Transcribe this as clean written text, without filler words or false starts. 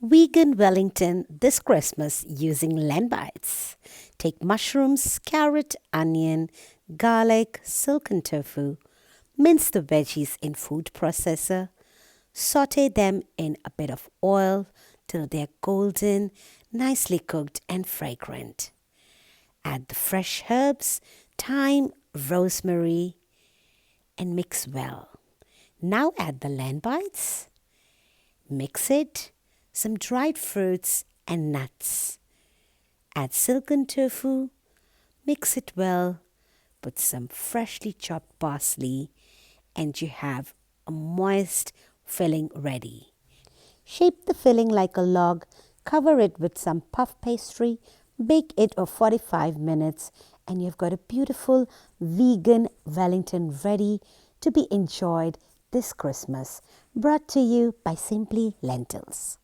Vegan Wellington this Christmas using LENbites. Take mushrooms, carrot, onion, garlic, silken tofu. Mince the veggies in food processor. Saute them in a bit of oil till they're golden, nicely cooked and fragrant. Add the fresh herbs, thyme, rosemary, and mix well. Now add the LENbites. Mix it, some dried fruits and nuts. Add silken tofu, mix it well, put some freshly chopped parsley, and you have a moist filling ready. Shape the filling like a log, cover it with some puff pastry, bake it for 45 minutes, and you've got a beautiful vegan Wellington ready to be enjoyed this Christmas, brought to you by Simply Lentils.